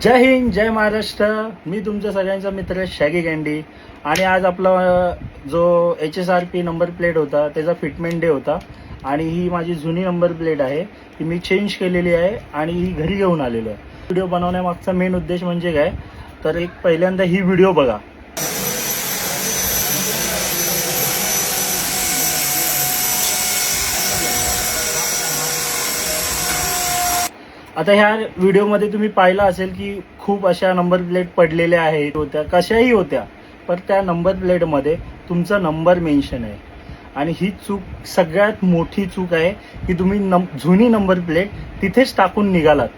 जय हिंद, जय महाराष्ट्र. मी तुमच्या सगळ्यांचा मित्र शॅगी कँडी. आणि आज आपला जो HSRP नंबर प्लेट होता त्याचा फिटमेंट डे होता. आणि ही माझी जुनी नंबर प्लेट आहे, ती मी चेंज केलेली आहे आणि ही घरी घेऊन आलेलो आहे. व्हिडिओ बनवण्यामागचा मेन उद्देश म्हणजे काय, तर एक पहिल्यांदा ही व्हिडिओ बघा. आता ह्या व्हिडिओमध्ये तुम्ही पाहिलं असेल की खूप अशा नंबर प्लेट पडलेल्या आहेत, होत्या कशाही होत्या, पण त्या नंबर प्लेटमध्ये तुमचा नंबर मेन्शन आहे. आणि ही चूक सगळ्यात मोठी चूक आहे की तुम्ही जुनी नंबर प्लेट तिथेच टाकून निघालात.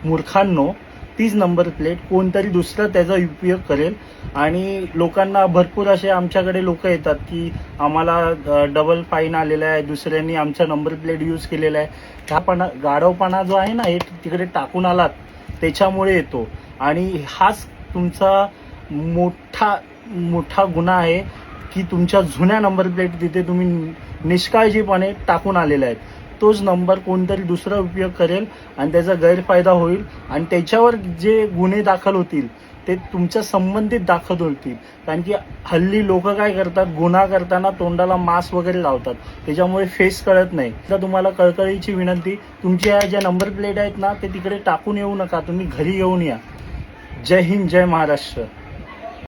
मूर्खांनो, तीच नंबर प्लेट कोणतरी दुसरं त्याचा उपयोग करेल. आणि लोकांना भरपूर असे आमच्याकडे लोक येतात की आम्हाला डबल फाईन आलेला आहे, दुसऱ्यांनी आमचा नंबर प्लेट यूज केलेला आहे. ह्यापणा गाढवपणा जो आहे ना, हे तिकडे टाकून आलात त्याच्यामुळे येतो. आणि हाच तुमचा मोठा गुन्हा आहे की तुमच्या जुन्या नंबर प्लेट तिथे तुम्ही निष्काळजीपणे टाकून आलेले आहेत. तोच नंबर कोणतरी दुसरा उपयोग करेल आणि त्याचा गैरफायदा होईल. आणि त्याच्यावर जे गुन्हे दाखल होतील ते तुमच्या संबंधित दाखल होतील. कारण की हल्ली लोक काय करतात, गुन्हा करताना तोंडाला मास्क वगैरे लावतात, त्याच्यामुळे फेस कळत नाही. तर तुम्हाला कळकळीची विनंती, तुमच्या ज्या नंबर प्लेट आहेत ना ते तिकडे टाकून येऊ नका, तुम्ही घरी घेऊन या. जय हिंद, जय महाराष्ट्र.